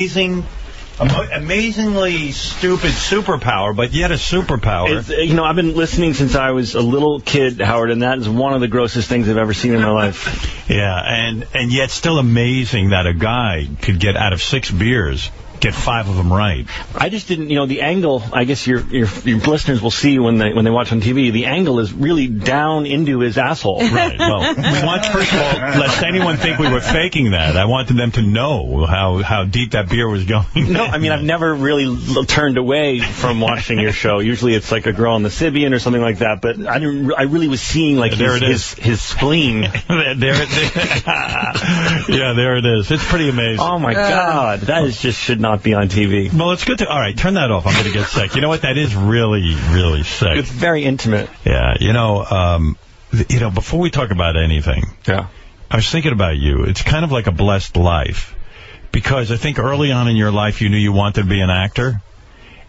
amazingly stupid superpower, but yet a superpower. I've been listening since I was a little kid, Howard, and that is one of the grossest things I've ever seen in my life. Yeah, and yet still amazing that a guy could get out of 6 beers, get 5 of them right. I just didn't, the angle, I guess your listeners will see when they watch on TV, the angle is really down into his asshole. Right. Well, we want, first of all, lest anyone think we were faking that, I wanted them to know how deep that beer was going. No, I mean, I've never really turned away from watching your show. Usually it's like a girl on the Sybian or something like that, but I really was seeing like his spleen. There it is. Yeah, there it is. It's pretty amazing. Oh my God. That should not be on TV. Well, it's good to... All right, turn that off. I'm going to get sick. You know what? That is really, really sick. It's very intimate. Yeah. Before we talk about anything, I was thinking about you. It's kind of like a blessed life. Because I think early on in your life, you knew you wanted to be an actor.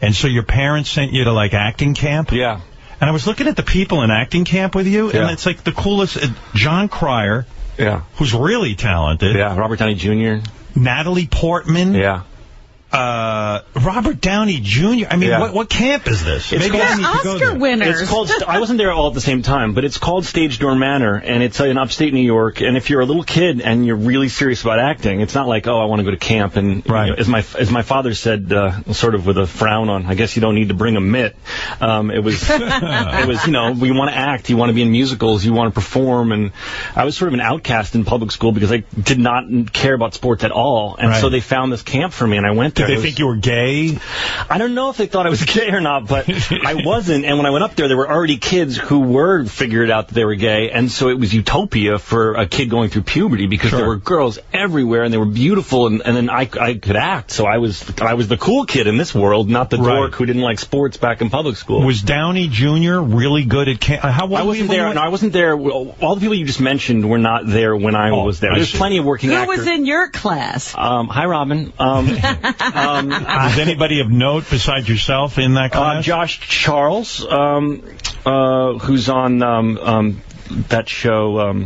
And so your parents sent you to, like, acting camp. Yeah. And I was looking at the people in acting camp with you, and it's like the coolest... John Cryer, who's really talented. Yeah, Robert Downey Jr. Natalie Portman. Yeah. Robert Downey Jr. I mean, what camp is this? Maybe I need to go there. Oscar winners. It's called. I wasn't there all at the same time, but it's called Stage Door Manor, and it's in upstate New York. And if you're a little kid and you're really serious about acting, it's not like, oh, I want to go to camp. And as my father said, sort of with a frown on, I guess you don't need to bring a mitt. It was we want to act, you want to be in musicals, you want to perform, and I was sort of an outcast in public school because I did not care about sports at all, and so they found this camp for me, and I went there. Did they think you were gay? I don't know if they thought I was gay or not, but I wasn't. And when I went up there were already kids who were figured out that they were gay. And so it was utopia for a kid going through puberty because there were girls everywhere and they were beautiful. And then I could act. So I was the cool kid in this world, not the dork who didn't like sports back in public school. Was Downey Jr. really good at camp? I wasn't there. No, I wasn't there. All the people you just mentioned were not there when I was there. There's plenty of working actors. Who was in your class? Hi, Robin. Was anybody of note besides yourself in that class? Josh Charles, who's on that show.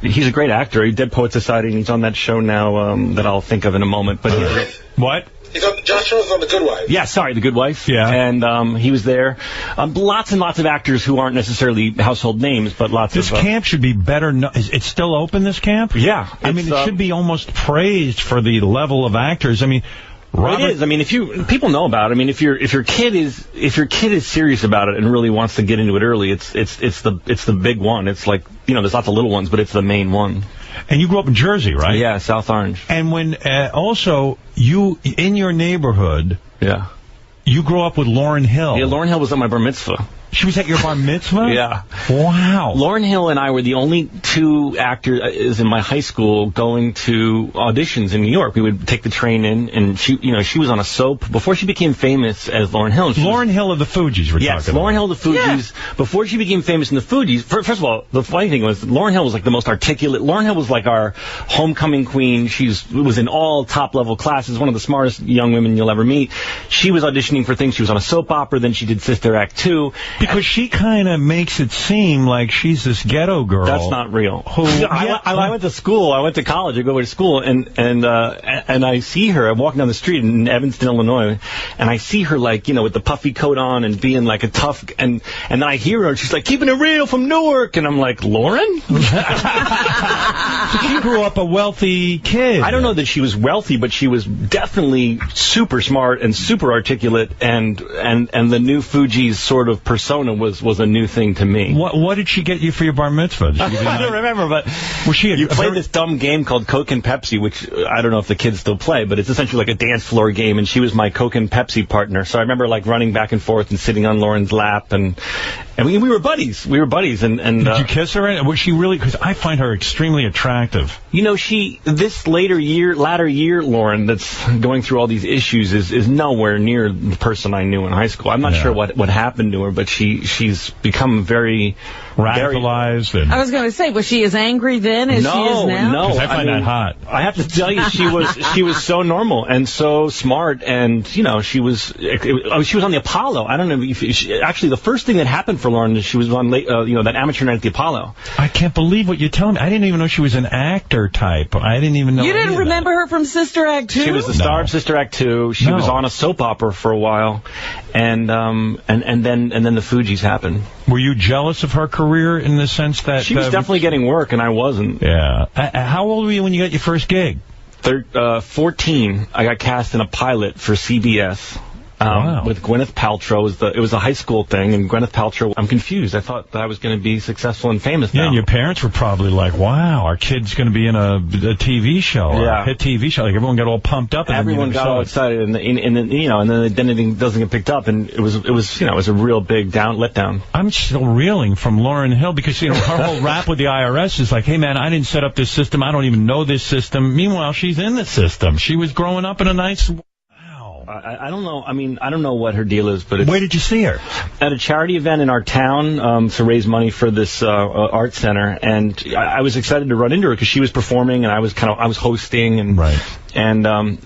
He's a great actor. He did Poet Society, and he's on that show now that I'll think of in a moment. But what? Josh Charles on The Good Wife. Yeah, sorry, The Good Wife. Yeah. And he was there. Lots and lots of actors who aren't necessarily household names, but lots of... This camp should be better... Is it still open, this camp? Yeah. I mean, it should be almost praised for the level of actors. I mean... It is. I mean, people know about it. I mean, if your kid is serious about it and really wants to get into it early, it's the big one. It's like, there's lots of little ones, but it's the main one. And you grew up in Jersey, right? Yeah, South Orange. And when also you in your neighborhood, you grew up with Lauryn Hill. Yeah, Lauryn Hill was at my bar mitzvah. She was at your bar mitzvah? Yeah. Wow. Lauryn Hill and I were the only 2 actors in my high school going to auditions in New York. We would take the train in, and she was on a soap before she became famous as Lauryn Hill. Lauryn Hill of the Fugees, we're talking about. Yes, Lauryn Hill of the Fugees. Yeah. Before she became famous in the Fugees, first of all, the funny thing was Lauryn Hill was like the most articulate. Lauryn Hill was like our homecoming queen. She was in all top-level classes, one of the smartest young women you'll ever meet. She was auditioning for things. She was on a soap opera, then she did Sister Act 2. Because she kind of makes it seem like she's this ghetto girl. That's not real. I went to school. I went to college. I go to school, and I see her. I'm walking down the street in Evanston, Illinois, and I see her like, with the puffy coat on and being like a tough, and then I hear her, and she's like, keeping it real from Newark, and I'm like, Lauren? She grew up a wealthy kid. I don't know that she was wealthy, but she was definitely super smart and super articulate, and the new Fugees sort of persona was a new thing to me. What did she get you for your bar mitzvah? I don't remember, but you played this dumb game called Coke and Pepsi, which I don't know if the kids still play, but it's essentially like a dance floor game, and she was my Coke and Pepsi partner. So I remember like running back and forth and sitting on Lauren's lap, and we were buddies. We were buddies. And did you kiss her? Was she really? Because I find her extremely attractive. This latter year, Lauren, that's going through all these issues is nowhere near the person I knew in high school. I'm not sure what happened to her, but she's become very radicalized. I was going to say, was she as angry then as she is now? No, I find that hot. I have to tell you, she was so normal and so smart, and she was on the Apollo. I don't know if actually the first thing that happened for for Lauren. She was on that amateur night at the Apollo. I can't believe what you're telling me. I didn't even know she was an actor type. I didn't even know. You didn't remember her from Sister Act 2? She was the star of Sister Act 2. She was on a soap opera for a while, and then the Fugees happened. Were you jealous of her career in the sense that she was definitely getting work and I wasn't? Yeah. How old were you when you got your first gig? 14. I got cast in a pilot for CBS. With Gwyneth Paltrow. It was a high school thing, and Gwyneth Paltrow, I'm confused. I thought that I was going to be successful and famous now. Yeah, and your parents were probably like, wow, our kid's going to be in a TV show, a hit TV show. Like, everyone got all pumped up. And everyone got all excited, and then it doesn't get picked up, and it was a real big letdown. I'm still reeling from Lauryn Hill, because, her whole rap with the IRS is like, hey, man, I didn't set up this system. I don't even know this system. Meanwhile, she's in the system. She was growing up in a nice... I don't know. I mean, I don't know what her deal is, but where did you see her? At a charity event in our town to raise money for this art center, and I was excited to run into her because she was performing and I was hosting, and and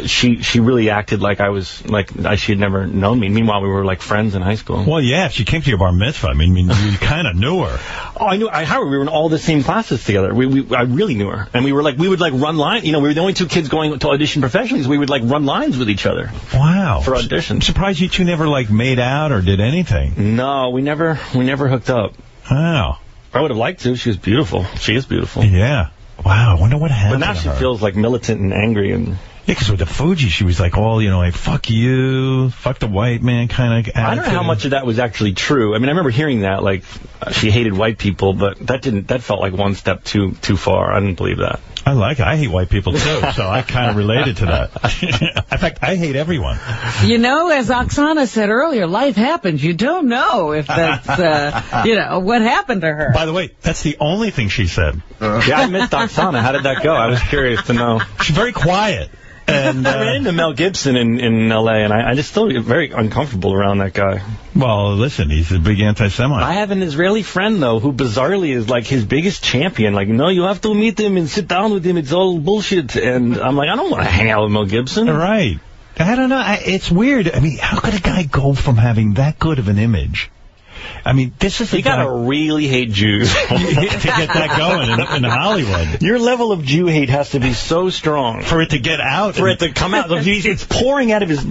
she really acted like she had never known me. Meanwhile, we were like friends in high school. Well, yeah, she came to your bar mitzvah. I mean, you kind of knew her. Oh, I knew. We were in all the same classes together. I really knew her, and we would run lines. We were the only two kids going to audition professionally. So we would run lines with each other. Wow. For auditions. I'm surprised you two never made out or did anything. No, we never hooked up. Wow. I would have liked to. She was beautiful. She is beautiful. Yeah. Wow, I wonder what happened. But now she feels militant and angry and. Yeah, because with the Fugees, she was all, fuck you, fuck the white man kind of attitude. I don't know how much of that was actually true. I mean, I remember hearing that, she hated white people, but that felt like one step too far. I didn't believe that. I like it. I hate white people, too, so I kind of related to that. In fact, I hate everyone. As Oksana said earlier, life happens. You don't know if that's, what happened to her. By the way, that's the only thing she said. Yeah, I missed Oksana. How did that go? I was curious to know. She's very quiet. And I ran into Mel Gibson in L.A., and I just still get very uncomfortable around that guy. Well, listen, he's a big anti-Semite. I have an Israeli friend, though, who bizarrely is his biggest champion. No, you have to meet him and sit down with him. It's all bullshit. And I'm like, I don't want to hang out with Mel Gibson. Right. I don't know. It's weird. I mean, how could a guy go from having that good of an image? I mean, this is... You gotta really hate Jews to get that going in Hollywood. Your level of Jew hate has to be so strong. For it to get out. For it to come out. It's pouring out of his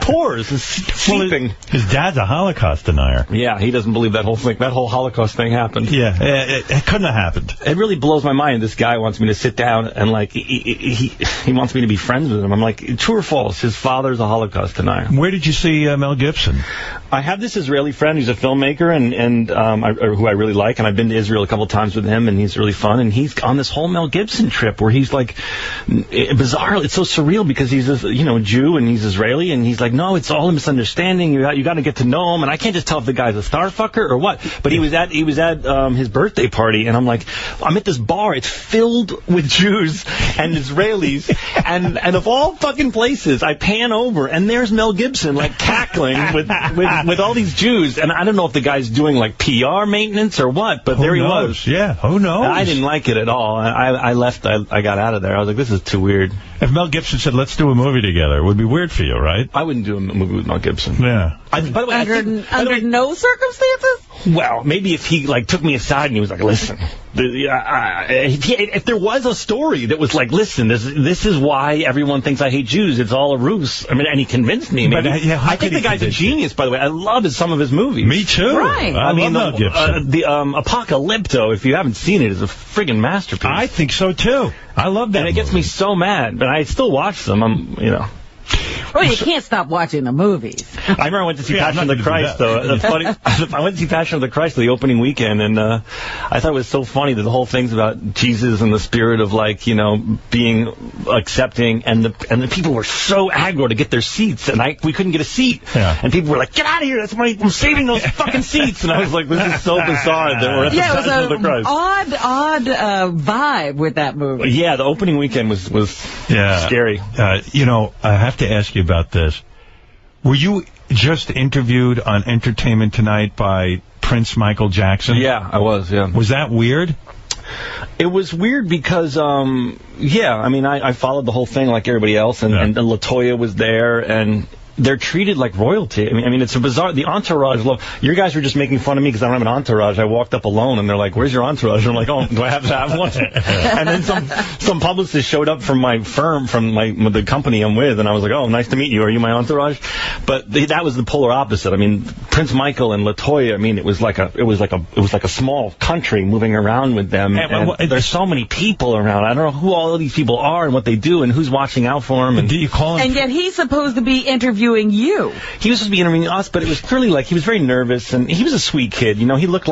pores. It's seeping. His dad's a Holocaust denier. Yeah, he doesn't believe that whole Holocaust thing happened. Yeah, it couldn't have happened. It really blows my mind. This guy wants me to sit down and, he wants me to be friends with him. I'm like, true or false? His father's a Holocaust denier. Where did you see Mel Gibson? I have this Israeli friend who's a filmmaker and who I really like, and I've been to Israel a couple times with him, and he's really fun. And he's on this whole Mel Gibson trip where he's bizarre. It's so surreal because he's a Jew and he's Israeli, and he's like, no, it's all a misunderstanding. You got to get to know him, and I can't just tell if the guy's a star fucker or what. But he was at his birthday party, and I'm at this bar. It's filled with Jews and Israelis, and of all fucking places, I pan over, and there's Mel Gibson cackling with all these Jews, and I don't know if the guy's doing PR maintenance or what, but there he was. Yeah, who knows? I didn't like it at all. I left. I got out of there. I was like, this is too weird. If Mel Gibson said, let's do a movie together, it would be weird for you, right? I wouldn't do a movie with Mel Gibson. Yeah. By the way, under no circumstances? Well, maybe if he took me aside and he was like, listen, if there was a story that was listen, this is why everyone thinks I hate Jews. It's all a ruse. I mean, and he convinced me. Maybe. But, I think the guy's a genius, by the way. I love some of his movies. Me too. Right. I mean, Mel Gibson. The Apocalypto, if you haven't seen it, is a friggin' masterpiece. I think so, too. I love that And it gets me so mad, but I still watch them. Well, you can't stop watching the movies. I remember I went to see Passion of the Christ, though. I went to see Passion of the Christ the opening weekend, and I thought it was so funny that the whole thing's about Jesus and the spirit of, being accepting, and the people were so aggro to get their seats, and we couldn't get a seat. Yeah. And people were like, get out of here, I'm saving those fucking seats. And I was like, this is so bizarre that we're at the Passion of the Christ. Odd vibe with that movie. Yeah, the opening weekend was scary. I have to ask you about this. Were you just interviewed on Entertainment Tonight by Prince Michael Jackson? Yeah, I was, yeah. Was that weird? It was weird because, I followed the whole thing like everybody else, and LaToya was there, and they're treated like royalty. I mean, it's a bizarre. The entourage. Your guys were just making fun of me because I don't have an entourage. I walked up alone, and they're like, "Where's your entourage?" And I'm like, "Oh, do I have to have one?" And then some publicist showed up from my firm, from the company I'm with, and I was like, "Oh, nice to meet you. Are you my entourage?" But that was the polar opposite. I mean, Prince Michael and LaToya. I mean, it was like a small country moving around with them. And there's so many people around. I don't know who all of these people are and what they do and who's watching out for them. And do you call him? And yet he's supposed to be interviewing you. He was supposed to be interviewing us, but it was clearly like he was very nervous, and he was a sweet kid. You know, he looks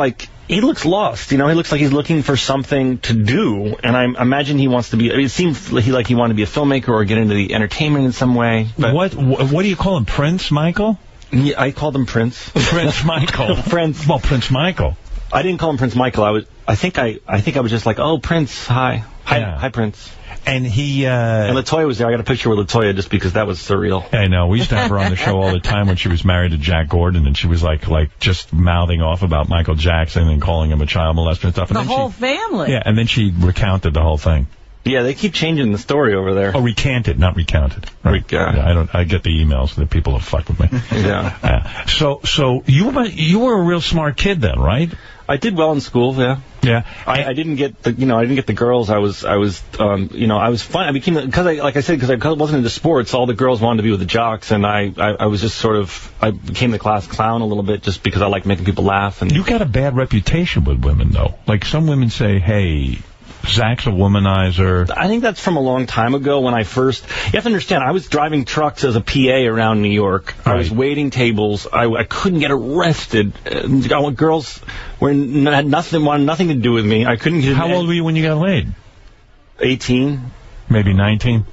lost. You know, he looks like he's looking for something to do, and I imagine he wants to be. It seems like he wanted to be a filmmaker or get into the entertainment in some way. But what do you call him, Prince Michael? Yeah, I called him Prince. Prince Michael. Prince. Well, Prince Michael. I didn't call him Prince Michael. I think I was just like, oh, Prince, hi, Prince. And and LaToya was there. I got a picture with LaToya just because that was surreal. I know. We used to have her on the show all the time when she was married to Jack Gordon, and she was like just mouthing off about Michael Jackson and calling him a child molester and stuff. And the whole family. Yeah, and then she recounted the whole thing. Yeah, they keep changing the story over there. Oh, recanted, not recounted. Right. Yeah, I get the emails that people have fucked with me. Yeah. So you were a real smart kid then, right? I did well in school. Yeah. Yeah. I didn't get the girls. I was fun. I became, because I wasn't into sports. All the girls wanted to be with the jocks, and I was just I became the class clown a little bit just because I liked making people laugh. And you got a bad reputation with women, though. Like some women say, hey, Zach's a womanizer. I think that's from a long time ago when you have to understand, I was driving trucks as a PA around New York. Right. I was waiting tables. I couldn't get arrested. Girls wanted nothing to do with me. I couldn't get. How old were you when you got laid? 18. Maybe 19?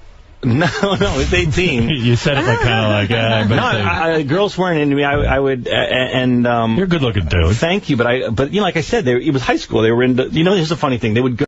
No, it's 18. You said it like girls weren't into me. I would, and you're a good-looking dude. Thank you, but like I said, it was high school. They were into. Here's the funny thing. They would go